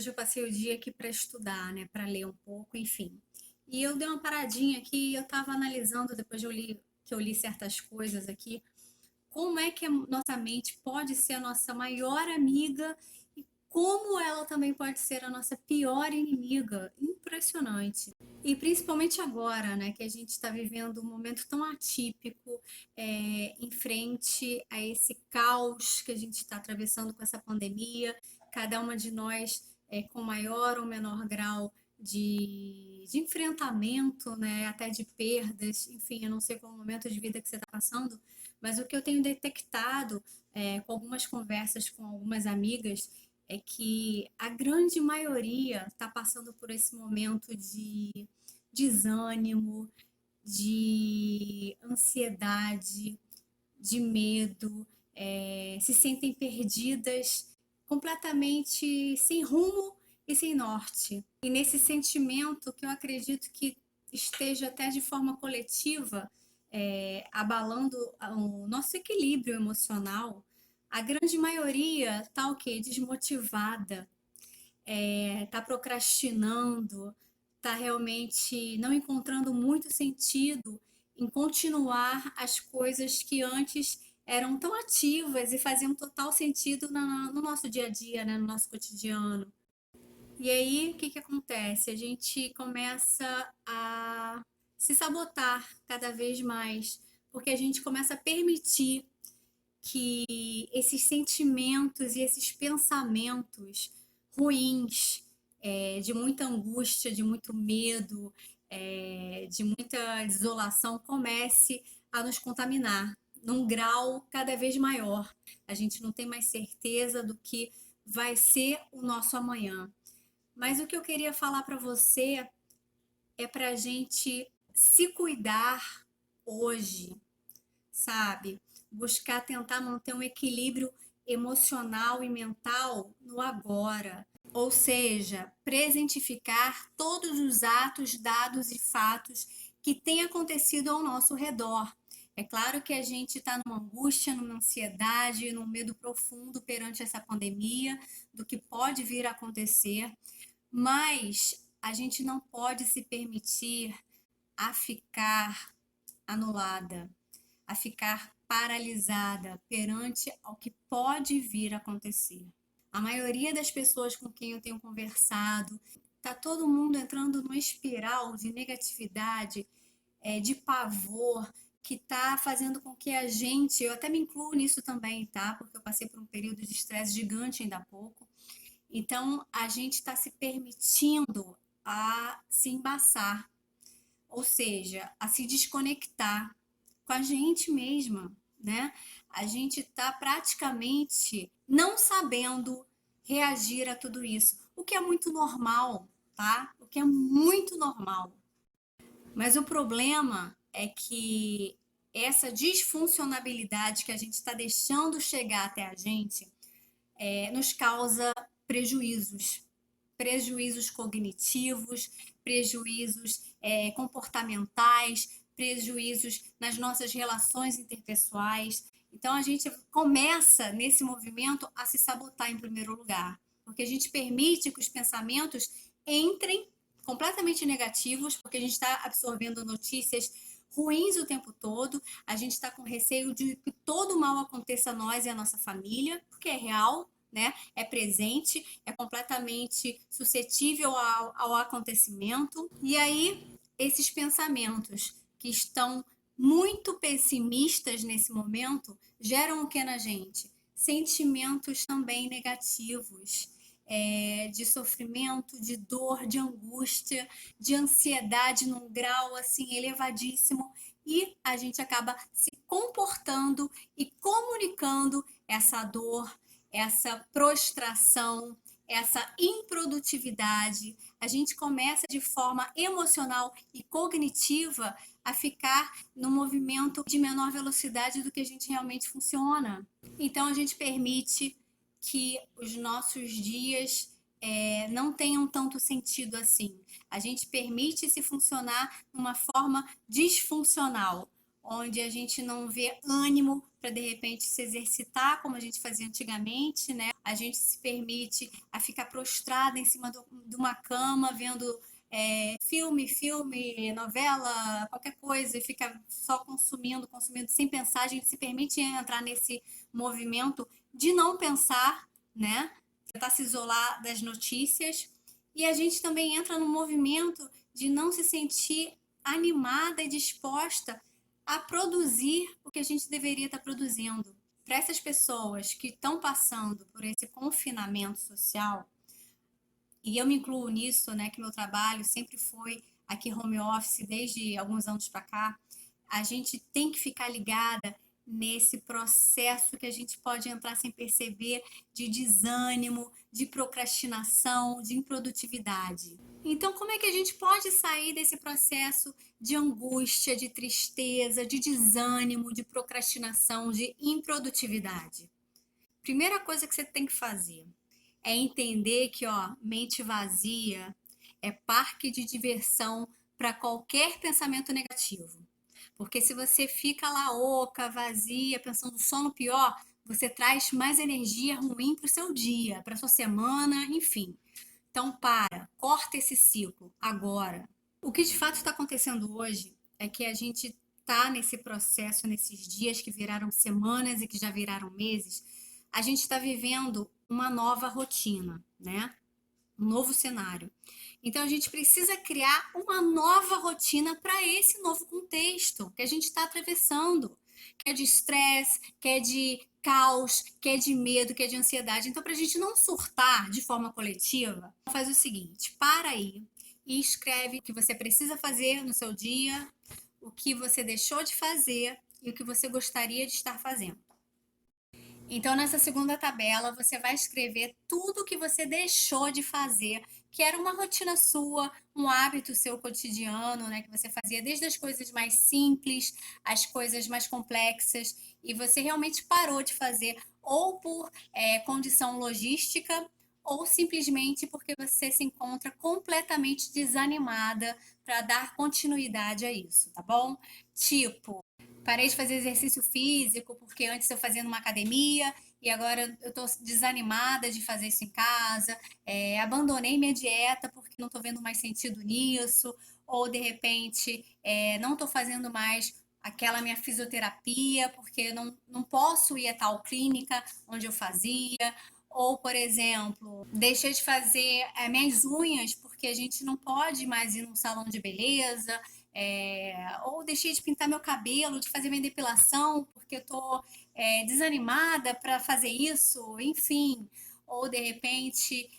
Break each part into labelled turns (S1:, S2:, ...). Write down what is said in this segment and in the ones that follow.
S1: hoje eu passei o dia aqui para estudar, né, para ler um pouco, enfim. E eu dei uma paradinha aqui e eu estava analisando, depois que eu li certas coisas aqui, como é que a nossa mente pode ser a nossa maior amiga e como ela também pode ser a nossa pior inimiga. Impressionante. E principalmente agora, né, que a gente está vivendo um momento tão atípico, em frente a esse caos que a gente está atravessando com essa pandemia, cada uma de nós com maior ou menor grau de enfrentamento, né, até de perdas, enfim, eu não sei qual momento de vida que você está passando, mas o que eu tenho detectado com algumas conversas com algumas amigas é que a grande maioria está passando por esse momento de desânimo, de ansiedade, de medo, se sentem perdidas, completamente sem rumo e sem norte. E nesse sentimento que eu acredito que esteja até de forma coletiva, abalando o nosso equilíbrio emocional, a grande maioria está o quê? Desmotivada, está procrastinando, está realmente não encontrando muito sentido em continuar as coisas que antes eram tão ativas e faziam total sentido no nosso dia a dia, né? No nosso cotidiano. E aí, o que que acontece? A gente começa a se sabotar cada vez mais, porque a gente começa a permitir que esses sentimentos e esses pensamentos ruins, de muita angústia, de muito medo, de muita desolação, comece a nos contaminar num grau cada vez maior. A gente não tem mais certeza do que vai ser o nosso amanhã. Mas o que eu queria falar para você é para a gente se cuidar hoje, sabe? Buscar tentar manter um equilíbrio emocional e mental no agora. Ou seja, presentificar todos os atos, dados e fatos que têm acontecido ao nosso redor. É claro que a gente está numa angústia, numa ansiedade, num medo profundo perante essa pandemia, do que pode vir a acontecer, mas a gente não pode se permitir a ficar anulada, a ficar paralisada perante ao que pode vir a acontecer. A maioria das pessoas com quem eu tenho conversado, tá todo mundo entrando numa espiral de negatividade, de pavor, que tá fazendo com que a gente, eu até me incluo nisso também, tá? Porque eu passei por um período de estresse gigante ainda há pouco. Então, a gente está se permitindo a se embaçar, ou seja, a se desconectar com a gente mesma, né? A gente está praticamente não sabendo reagir a tudo isso, o que é muito normal, tá? O que é muito normal. Mas o problema é que essa disfuncionabilidade que a gente está deixando chegar até a gente nos causa prejuízos, prejuízos cognitivos, prejuízos comportamentais, prejuízos nas nossas relações interpessoais. Então, a gente começa nesse movimento a se sabotar em primeiro lugar, porque a gente permite que os pensamentos entrem completamente negativos, porque a gente está absorvendo notícias ruins o tempo todo, a gente está com receio de que todo mal aconteça a nós e a nossa família, porque é real, né? É presente, é completamente suscetível ao acontecimento. E aí, esses pensamentos que estão muito pessimistas nesse momento geram o que na gente? Sentimentos também negativos, de sofrimento, de dor, de angústia, de ansiedade num grau assim elevadíssimo, e a gente acaba se comportando e comunicando essa dor, essa prostração, essa improdutividade. A gente começa de forma emocional e cognitiva a ficar no movimento de menor velocidade do que a gente realmente funciona. Então a gente permite que os nossos dias não tenham tanto sentido assim. A gente permite se funcionar numa forma disfuncional, onde a gente não vê ânimo para de repente se exercitar como a gente fazia antigamente, né? a gente se permite a ficar prostrada em cima de uma cama, vendo filme, novela, qualquer coisa, e fica só consumindo, consumindo, sem pensar. A gente se permite entrar nesse movimento de não pensar, né? Tentar se isolar das notícias. E a gente também entra no movimento de não se sentir animada e disposta a produzir o que a gente deveria estar produzindo. Para essas pessoas que estão passando por esse confinamento social, e eu me incluo nisso, né, que meu trabalho sempre foi aqui home office desde alguns anos para cá, a gente tem que ficar ligada nesse processo que a gente pode entrar sem perceber de desânimo, de procrastinação, de improdutividade. Então, como é que a gente pode sair desse processo de angústia, de tristeza, de desânimo, de procrastinação, de improdutividade? Primeira coisa que você tem que fazer é entender que, ó, mente vazia é parque de diversão para qualquer pensamento negativo. Porque se você fica lá oca, vazia, pensando só no pior, você traz mais energia ruim para o seu dia, para sua semana, enfim. Então, corta esse ciclo agora. O que de fato está acontecendo hoje é que a gente está nesse processo, nesses dias que viraram semanas e que já viraram meses, a gente está vivendo uma nova rotina, né? Um novo cenário. Então a gente precisa criar uma nova rotina para esse novo contexto que a gente está atravessando, que é de estresse, que é de caos, que é de medo, que é de ansiedade. Então, para a gente não surtar de forma coletiva, faz o seguinte: para aí e escreve o que você precisa fazer no seu dia, o que você deixou de fazer e o que você gostaria de estar fazendo. Então, nessa segunda tabela, você vai escrever tudo que você deixou de fazer, que era uma rotina sua, um hábito seu cotidiano, né? Que você fazia desde as coisas mais simples, as coisas mais complexas, e você realmente parou de fazer, ou por condição logística, ou simplesmente porque você se encontra completamente desanimada para dar continuidade a isso, tá bom? Tipo, parei de fazer exercício físico, porque antes eu fazia numa academia e agora eu tô desanimada de fazer isso em casa. Abandonei minha dieta porque não tô vendo mais sentido nisso, ou de repente não tô fazendo mais aquela minha fisioterapia porque não posso ir a tal clínica onde eu fazia. Ou, por exemplo, deixei de fazer minhas unhas porque a gente não pode mais ir num salão de beleza. Ou deixei de pintar meu cabelo, de fazer minha depilação, porque eu tô desanimada para fazer isso, enfim. Ou de repente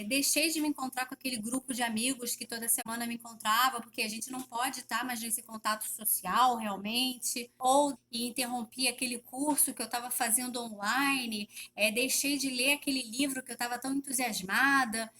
S1: deixei de me encontrar com aquele grupo de amigos que toda semana me encontrava, porque a gente não pode estar mais nesse contato social realmente. Ou interrompi aquele curso que eu estava fazendo online, deixei de ler aquele livro que eu estava tão entusiasmada.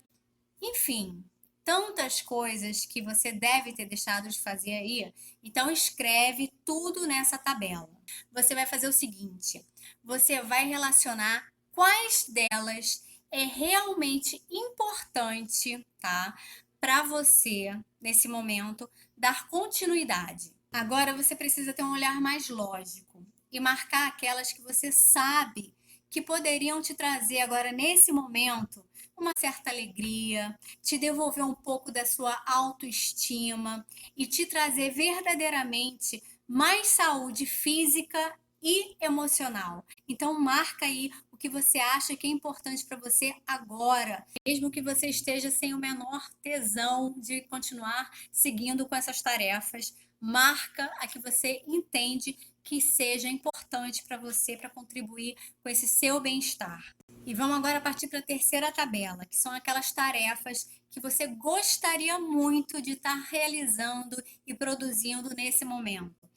S1: Enfim, tantas coisas que você deve ter deixado de fazer aí. Então escreve tudo nessa tabela. Você vai fazer o seguinte: você vai relacionar quais delas é realmente importante, tá? Para você nesse momento dar continuidade. Agora você precisa ter um olhar mais lógico e marcar aquelas que você sabe que poderiam te trazer agora nesse momento uma certa alegria, te devolver um pouco da sua autoestima e te trazer verdadeiramente mais saúde física e emocional. Então marca aí o que você acha que é importante para você agora, mesmo que você esteja sem o menor tesão de continuar seguindo com essas tarefas. Marca a que você entende que seja importante para você, para contribuir com esse seu bem-estar. E vamos agora partir para a terceira tabela, que são aquelas tarefas que você gostaria muito de estar realizando e produzindo nesse momento.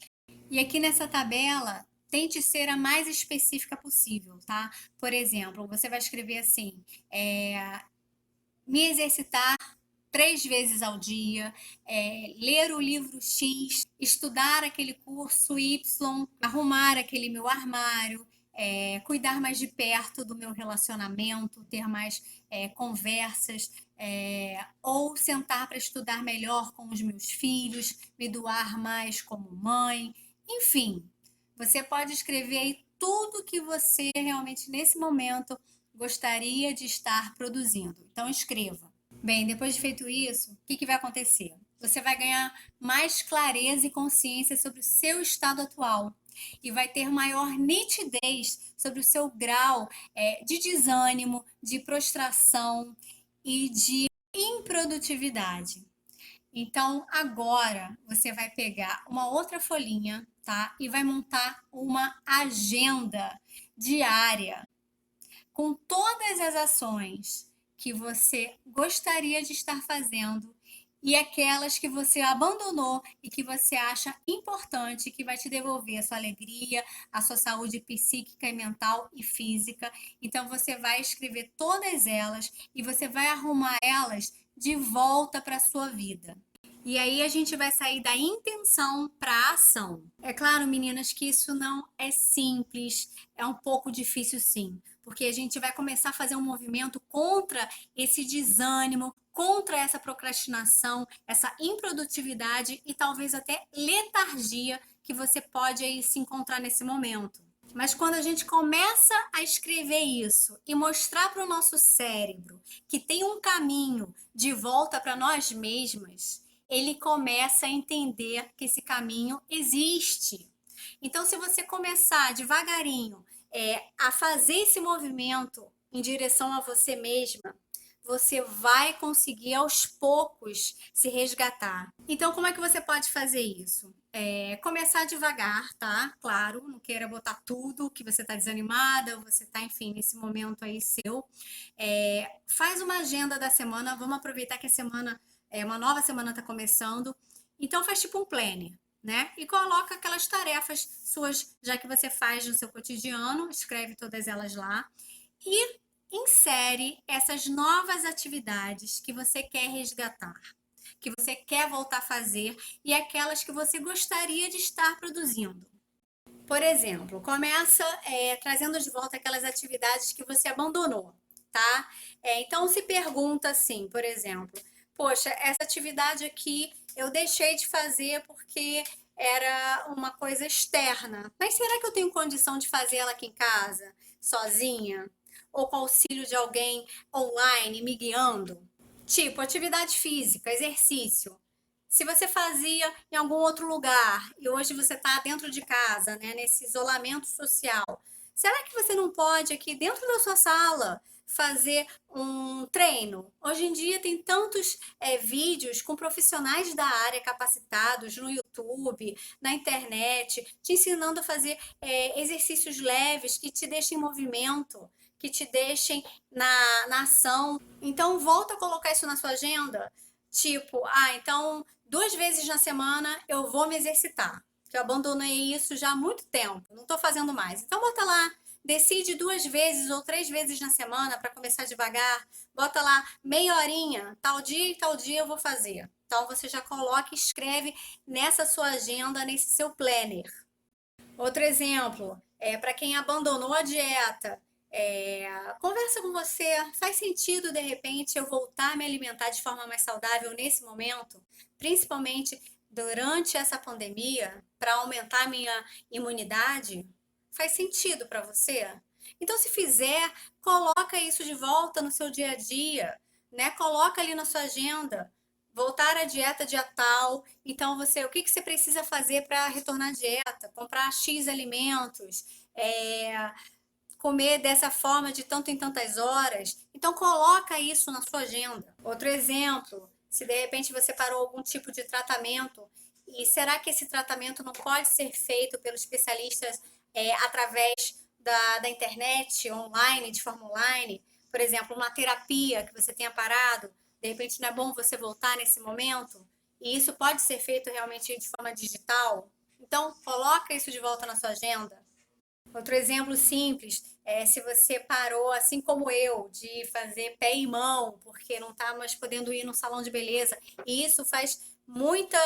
S1: E aqui nessa tabela, tente ser a mais específica possível, tá? Por exemplo, você vai escrever assim: me exercitar 3 vezes ao dia, ler o livro X, estudar aquele curso Y, arrumar aquele meu armário, cuidar mais de perto do meu relacionamento, ter mais conversas, ou sentar para estudar melhor com os meus filhos, me doar mais como mãe, enfim. Você pode escrever aí tudo que você realmente nesse momento gostaria de estar produzindo. Então, escreva. Bem, depois de feito isso, o que vai acontecer? Você vai ganhar mais clareza e consciência sobre o seu estado atual e vai ter maior nitidez sobre o seu grau de desânimo, de prostração e de improdutividade. Então, agora você vai pegar uma outra folhinha, tá? E vai montar uma agenda diária com todas as ações que você gostaria de estar fazendo e aquelas que você abandonou e que você acha importante, que vai te devolver a sua alegria, a sua saúde psíquica e mental e física. Então você vai escrever todas elas e você vai arrumar elas de volta para a sua vida. E aí a gente vai sair da intenção para a ação. É claro, meninas, que isso não é simples, é um pouco difícil sim, porque a gente vai começar a fazer um movimento contra esse desânimo, contra essa procrastinação, essa improdutividade e talvez até letargia que você pode aí se encontrar nesse momento. Mas quando a gente começa a escrever isso e mostrar para o nosso cérebro que tem um caminho de volta para nós mesmas, ele começa a entender que esse caminho existe. Então, se você começar devagarinho a fazer esse movimento em direção a você mesma, você vai conseguir aos poucos se resgatar. Então, como é que você pode fazer isso? Começar devagar, tá? Claro, não queira botar tudo que você tá desanimada, ou você tá, enfim, nesse momento aí seu. Faz uma agenda da semana, vamos aproveitar que a semana, uma nova semana tá começando. Então, faz tipo um planner, né? E coloca aquelas tarefas suas, já que você faz no seu cotidiano, escreve todas elas lá. E insere essas novas atividades que você quer resgatar, que você quer voltar a fazer e aquelas que você gostaria de estar produzindo. Por exemplo, começa trazendo de volta aquelas atividades que você abandonou, tá? Então se pergunta assim, por exemplo, poxa, essa atividade aqui eu deixei de fazer porque era uma coisa externa, mas será que eu tenho condição de fazer ela aqui em casa, sozinha? Ou com auxílio de alguém online me guiando? Tipo, atividade física, exercício. Se você fazia em algum outro lugar e hoje você está dentro de casa, né, nesse isolamento social, será que você não pode aqui dentro da sua sala fazer um treino? Hoje em dia tem tantos vídeos com profissionais da área capacitados no YouTube, na internet, te ensinando a fazer exercícios leves que te deixem em movimento, que te deixem na ação. Então, volta a colocar isso na sua agenda. Tipo, então 2 vezes na semana eu vou me exercitar. Que eu abandonei isso já há muito tempo, não estou fazendo mais. Então, bota lá, decide 2 vezes ou 3 vezes na semana para começar devagar. Bota lá, meia horinha, tal dia e tal dia eu vou fazer. Então, você já coloca e escreve nessa sua agenda, nesse seu planner. Outro exemplo, para quem abandonou a dieta, conversa com você. Faz sentido, de repente, eu voltar a me alimentar de forma mais saudável nesse momento, principalmente durante essa pandemia, para aumentar a minha imunidade? Faz sentido para você? Então, se fizer, coloca isso de volta no seu dia a dia, né? Coloca ali na sua agenda. Voltar à dieta dia tal. Então, o que você precisa fazer para retornar à dieta? Comprar X alimentos, comer dessa forma de tanto em tantas horas. Então, coloca isso na sua agenda. Outro exemplo, se de repente você parou algum tipo de tratamento, e será que esse tratamento não pode ser feito pelos especialistas através da internet, online, de forma online? Por exemplo, uma terapia que você tenha parado, de repente não é bom você voltar nesse momento? E isso pode ser feito realmente de forma digital? Então, coloca isso de volta na sua agenda. Outro exemplo simples é se você parou, assim como eu, de fazer pé e mão, porque não está mais podendo ir no salão de beleza. E isso faz muita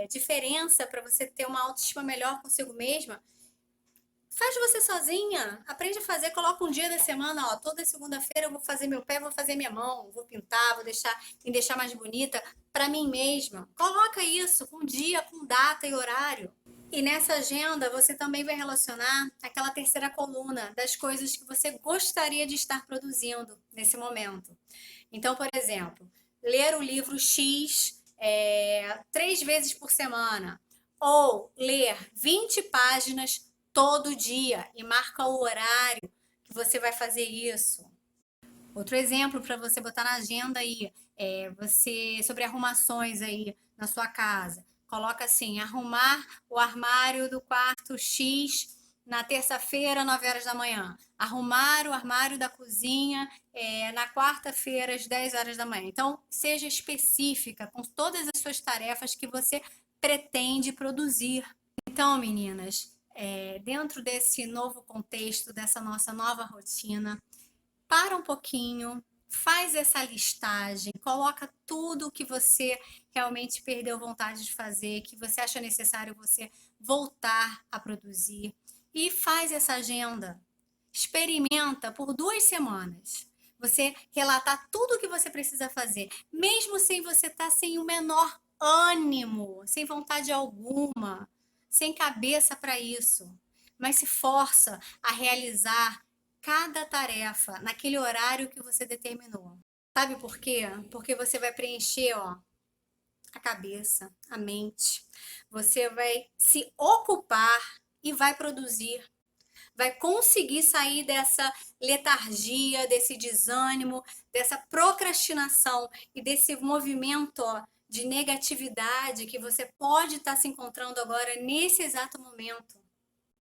S1: diferença para você ter uma autoestima melhor consigo mesma. Faz você sozinha, aprende a fazer, coloca um dia da semana, ó, toda segunda-feira eu vou fazer meu pé, vou fazer minha mão, vou pintar, me deixar mais bonita para mim mesma. Coloca isso com dia, com data e horário. E nessa agenda você também vai relacionar aquela terceira coluna das coisas que você gostaria de estar produzindo nesse momento. Então, por exemplo, ler o livro X 3 vezes por semana, ou ler 20 páginas todo dia e marca o horário que você vai fazer isso. Outro exemplo para você botar na agenda aí, você sobre arrumações aí na sua casa. Coloca assim, arrumar o armário do quarto X na terça-feira, 9 horas da manhã. Arrumar o armário da cozinha na quarta-feira, às 10 horas da manhã. Então, seja específica com todas as suas tarefas que você pretende produzir. Então, meninas, dentro desse novo contexto, dessa nossa nova rotina, para um pouquinho, faz essa listagem, coloca tudo que você realmente perdeu vontade de fazer, que você acha necessário você voltar a produzir e faz essa agenda. Experimenta por 2 semanas. Você relatar tudo o que você precisa fazer, mesmo sem você estar sem o menor ânimo, sem vontade alguma, sem cabeça para isso. Mas se força a realizar cada tarefa naquele horário que você determinou. Sabe por quê? Porque você vai preencher, ó, a cabeça, a mente. Você vai se ocupar e vai produzir. Vai conseguir sair dessa letargia, desse desânimo, dessa procrastinação e desse movimento, ó, de negatividade que você pode estar se encontrando agora nesse exato momento.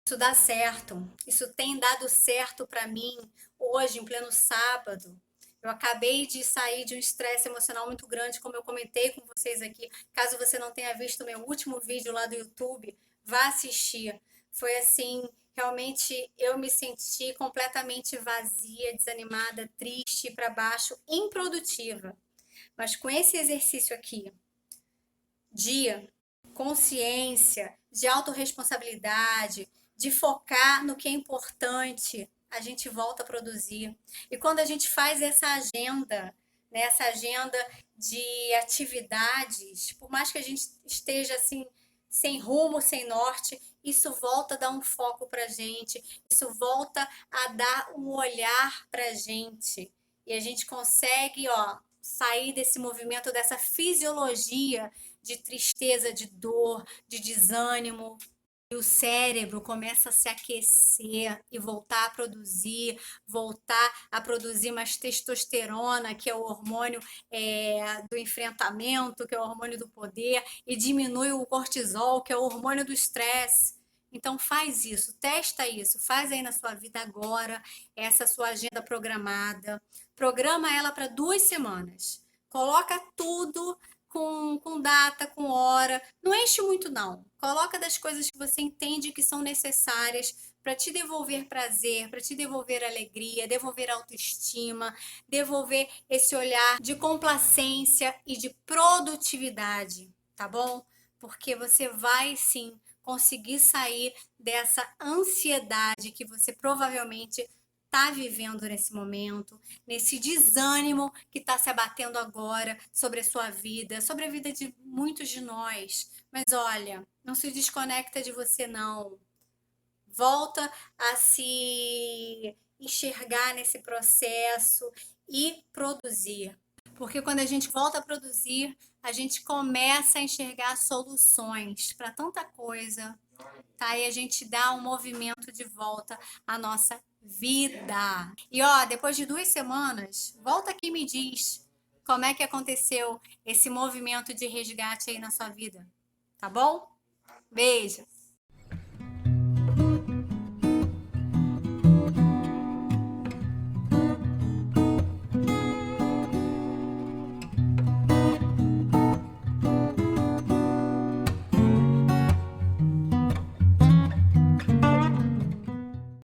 S1: Isso dá certo. Isso tem dado certo para mim hoje, em pleno sábado. Eu acabei de sair de um estresse emocional muito grande, como eu comentei com vocês aqui. Caso você não tenha visto o meu último vídeo lá do YouTube, vá assistir. Foi assim, realmente eu me senti completamente vazia, desanimada, triste, para baixo, improdutiva. Mas com esse exercício aqui, de consciência, de autorresponsabilidade, de focar no que é importante, a gente volta a produzir. E quando a gente faz essa agenda, né, essa agenda de atividades, por mais que a gente esteja assim, sem rumo, sem norte, isso volta a dar um foco para a gente, isso volta a dar um olhar para a gente. E a gente consegue, ó, sair desse movimento, dessa fisiologia de tristeza, de dor, de desânimo. E o cérebro começa a se aquecer e voltar a produzir mais testosterona, que é o hormônio do enfrentamento, que é o hormônio do poder, e diminui o cortisol, que é o hormônio do estresse. Então faz isso, testa isso, faz aí na sua vida agora essa sua agenda programada, programa ela para 2 semanas, coloca tudo com data, com hora. Não enche muito, não. Coloca das coisas que você entende que são necessárias para te devolver prazer, para te devolver alegria, devolver autoestima, devolver esse olhar de complacência e de produtividade, tá bom? Porque você vai sim conseguir sair dessa ansiedade que você provavelmente está vivendo nesse momento, nesse desânimo que está se abatendo agora sobre a sua vida, sobre a vida de muitos de nós. Mas olha, não se desconecta de você, não. Volta a se enxergar nesse processo e produzir. Porque quando a gente volta a produzir, a gente começa a enxergar soluções para tanta coisa, tá? E a gente dá um movimento de volta à nossa vida. E ó, depois de 2 semanas, volta aqui e me diz como é que aconteceu esse movimento de resgate aí na sua vida, tá bom? Beijo!